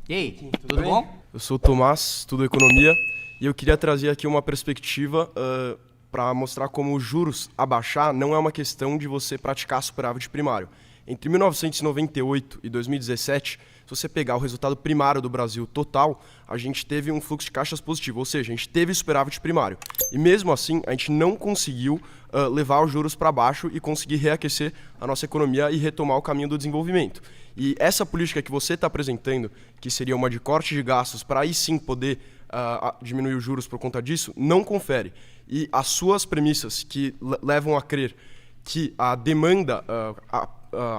E aí, tudo bom? Eu sou o Tomás, estudo economia, e eu queria trazer aqui uma perspectiva para mostrar como os juros abaixar não é uma questão de você praticar superávit primário. Entre 1998 e 2017, se você pegar o resultado primário do Brasil total, a gente teve um fluxo de caixas positivo, ou seja, a gente teve superávit primário. E mesmo assim, a gente não conseguiu levar os juros para baixo e conseguir reaquecer a nossa economia e retomar o caminho do desenvolvimento. E essa política que você está apresentando, que seria uma de corte de gastos para aí sim poder diminuir os juros por conta disso, não confere. E as suas premissas que levam a crer que a demanda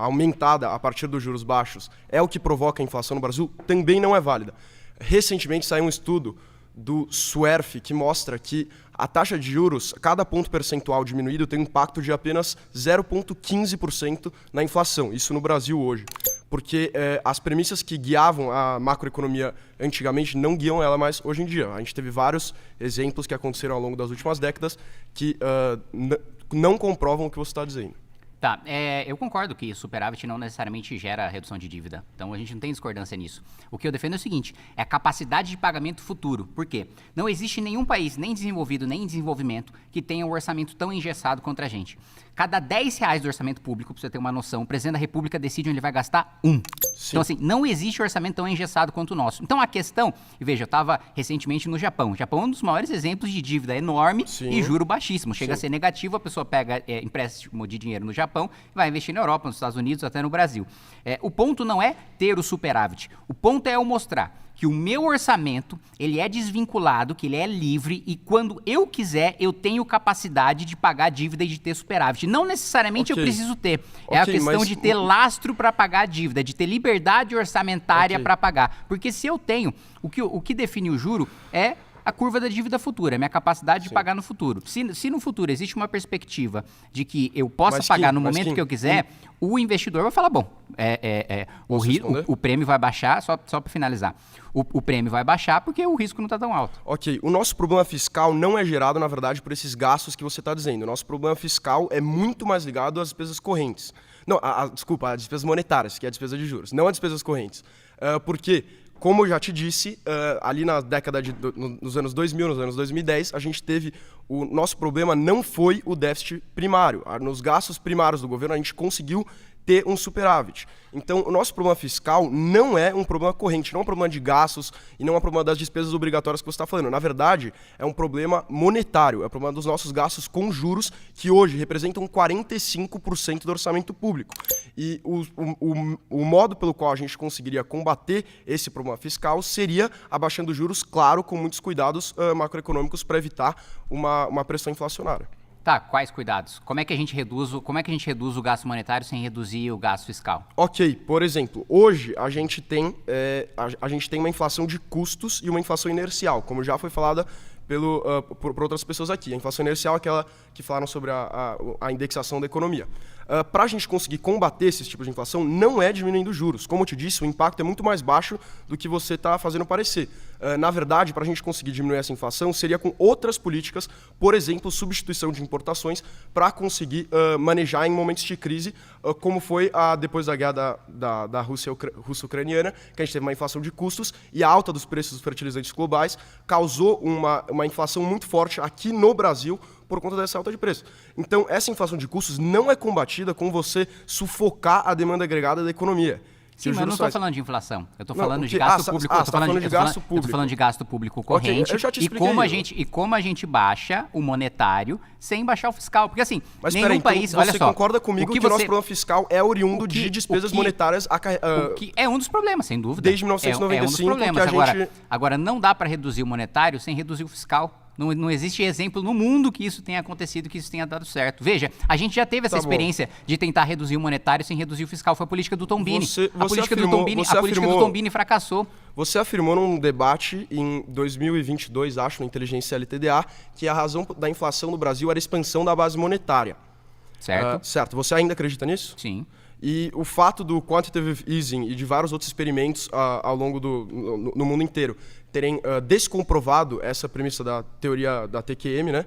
aumentada a partir dos juros baixos é o que provoca a inflação no Brasil, também não é válida. Recentemente saiu um estudo do SWERF que mostra que a taxa de juros, cada ponto percentual diminuído tem um impacto de apenas 0,15% na inflação, isso no Brasil hoje. Porque as premissas que guiavam a macroeconomia antigamente não guiam ela mais hoje em dia. A gente teve vários exemplos que aconteceram ao longo das últimas décadas que não comprovam o que você está dizendo. Tá, eu concordo que superávit não necessariamente gera redução de dívida, então a gente não tem discordância nisso. O que eu defendo é o seguinte, é a capacidade de pagamento futuro. Por quê? Não existe nenhum país, nem desenvolvido, nem em desenvolvimento, que tenha um orçamento tão engessado contra a gente. Cada R$10 do orçamento público, para você ter uma noção, o presidente da República decide onde ele vai gastar um. Sim. Então, assim, não existe orçamento tão engessado quanto o nosso. Então, a questão... E veja, eu estava recentemente no Japão. O Japão é um dos maiores exemplos de dívida enorme e juro baixíssimo. Chega a ser negativo, a pessoa pega empréstimo de dinheiro no Japão e vai investir na Europa, nos Estados Unidos, até no Brasil. O ponto não é ter o superávit. O ponto é eu mostrar que o meu orçamento, ele é desvinculado, que ele é livre e quando eu quiser, eu tenho capacidade de pagar a dívida e de ter superávit. Não necessariamente eu preciso ter. É a questão de ter lastro para pagar a dívida, de ter liberdade orçamentária para pagar. Porque se eu tenho, o que define o juro é a curva da dívida futura, a minha capacidade de pagar no futuro. Se no futuro existe uma perspectiva de que eu possa pagar no momento que eu quiser, o investidor vai falar, bom, o prêmio vai baixar, só para finalizar, o prêmio vai baixar porque o risco não está tão alto. Ok, o nosso problema fiscal não é gerado, na verdade, por esses gastos que você está dizendo. O nosso problema fiscal é muito mais ligado às despesas correntes. Não, desculpa, às despesas monetárias, que é a despesa de juros, não às despesas correntes. Porque... Como eu já te disse, ali na década nos anos 2000, nos anos 2010, a gente teve... O nosso problema não foi o déficit primário. Nos gastos primários do governo, a gente conseguiu ter um superávit. Então, o nosso problema fiscal não é um problema corrente, não é um problema de gastos e não é um problema das despesas obrigatórias que você está falando. Na verdade, é um problema monetário, é um problema dos nossos gastos com juros, que hoje representam 45% do orçamento público. E o modo pelo qual a gente conseguiria combater esse problema fiscal seria abaixando juros, claro, com muitos cuidados macroeconômicos para evitar uma pressão inflacionária. Tá, quais cuidados? Como é que a gente reduz o gasto monetário sem reduzir o gasto fiscal? Ok, por exemplo, hoje a gente tem uma inflação de custos e uma inflação inercial, como já foi falada por outras pessoas aqui. A inflação inercial é aquela que falaram sobre a indexação da economia. Para a gente conseguir combater esses tipos de inflação, não é diminuindo juros. Como eu te disse, o impacto é muito mais baixo do que você está fazendo parecer. Na verdade, para a gente conseguir diminuir essa inflação, seria com outras políticas, por exemplo, substituição de importações, para conseguir manejar em momentos de crise, como foi depois da guerra da Rússia-Ucraniana, que a gente teve uma inflação de custos e a alta dos preços dos fertilizantes globais causou uma inflação muito forte aqui no Brasil, por conta dessa alta de preço. Então, essa inflação de custos não é combatida com você sufocar a demanda agregada da economia. Sim, mas eu não estou falando de inflação. Eu estou falando de gasto público. Eu estou falando de gasto público corrente. Okay, eu já te e como a gente baixa o monetário sem baixar o fiscal. Porque assim, mas nenhum país... Então, você concorda comigo que o nosso problema fiscal é oriundo de despesas monetárias... que é um dos problemas, sem dúvida. Desde 1995 é um dos problemas. Agora, não dá para reduzir o monetário sem reduzir o fiscal. Não existe exemplo no mundo que isso tenha acontecido, que isso tenha dado certo. Veja, a gente já teve essa experiência de tentar reduzir o monetário sem reduzir o fiscal. Foi a política do Tombini. A política do Tombini fracassou. Você afirmou num debate em 2022, acho, na Inteligência LTDA, que a razão da inflação no Brasil era a expansão da base monetária. Certo. Certo. Você ainda acredita nisso? Sim. E o fato do quantitative easing e de vários outros experimentos ao longo no mundo inteiro terem descomprovado essa premissa da teoria da TQM, né?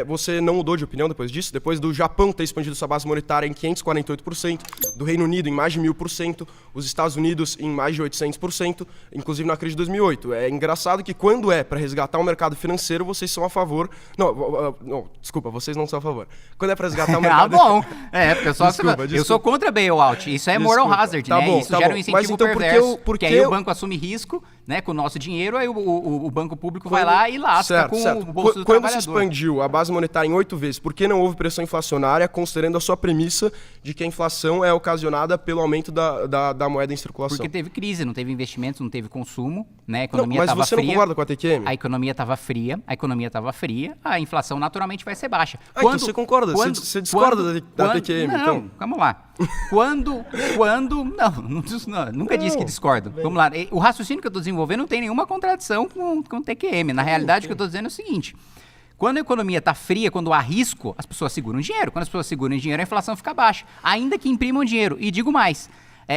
Você não mudou de opinião depois disso? Depois do Japão ter expandido sua base monetária em 548%, do Reino Unido em mais de 1000%, os Estados Unidos em mais de 800%, inclusive na crise de 2008. É engraçado que quando é para resgatar o mercado financeiro, vocês são a favor... Não, desculpa, vocês não são a favor. Quando é para resgatar o mercado... bom. Pessoal, Desculpa. Eu sou contra bailout. Isso é moral hazard, Tá né? bom, Isso tá gera bom. um incentivo Mas então, perverso, porque aí o banco assume risco, né, com o nosso dinheiro, aí o banco público vai lá e lasca certo. o bolso do Quando trabalhador. se expandiu a base monetária em 8 vezes, por que não houve pressão inflacionária, considerando a sua premissa de que a inflação é ocasionada pelo aumento da moeda em circulação? Porque teve crise, não teve investimentos, não teve consumo, né? A economia mas estava você fria. não concorda com a TQM? A economia estava fria, a inflação naturalmente vai ser baixa. Então você concorda, você discorda da TQM, não, então? Vamos lá. Nunca disse que discordo. Vamos lá. O raciocínio que eu estou desenvolvendo não tem nenhuma contradição com o TQM. Na realidade, o que eu estou dizendo é o seguinte: quando a economia está fria, quando há risco, as pessoas seguram dinheiro. Quando as pessoas seguram dinheiro, a inflação fica baixa. Ainda que imprimam dinheiro. E digo mais.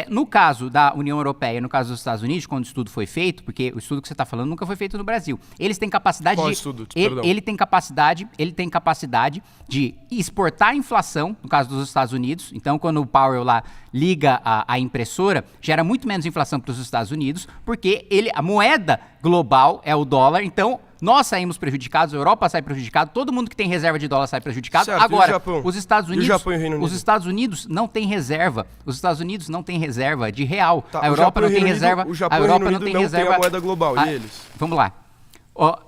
No caso da União Europeia, no caso dos Estados Unidos, quando o estudo foi feito, porque o estudo que você está falando nunca foi feito no Brasil, eles têm capacidade Qual de... estudo? Perdão. Ele tem capacidade de exportar a inflação, no caso dos Estados Unidos. Então, quando o Powell lá liga a impressora, gera muito menos inflação para os Estados Unidos, porque a moeda global é o dólar. Então, nós saímos prejudicados, a Europa sai prejudicada, todo mundo que tem reserva de dólar sai prejudicado. Certo, Agora, e o Japão? os Estados E o Unidos, Japão e o Reino Unido? os Estados Unidos não têm reserva. Os Estados Unidos não têm reserva de real. Tá, A Europa não tem reserva. O Japão a e o Europa Reino não Unido tem não tem reserva. a moeda global, e eles? Vamos lá.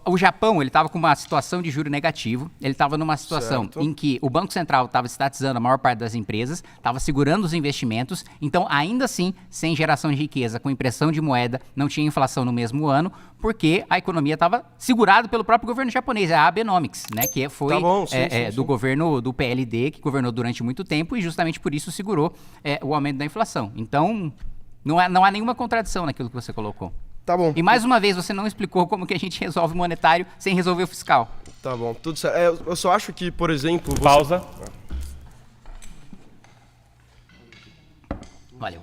O Japão, ele estava com uma situação de juro negativo. Ele estava numa situação Certo. em que o Banco Central estava estatizando a maior parte das empresas, estava segurando os investimentos. Então, ainda assim, sem geração de riqueza, com impressão de moeda, não tinha inflação no mesmo ano, porque a economia estava segurada pelo próprio governo japonês, a Abenomics, né, que foi Tá bom, sim. do governo do PLD, que governou durante muito tempo e justamente por isso segurou o aumento da inflação. Então, não há nenhuma contradição naquilo que você colocou. Tá bom. E mais uma vez, você não explicou como que a gente resolve o monetário sem resolver o fiscal. Tá bom, tudo certo. Eu só acho que, por exemplo... Pausa. Valeu.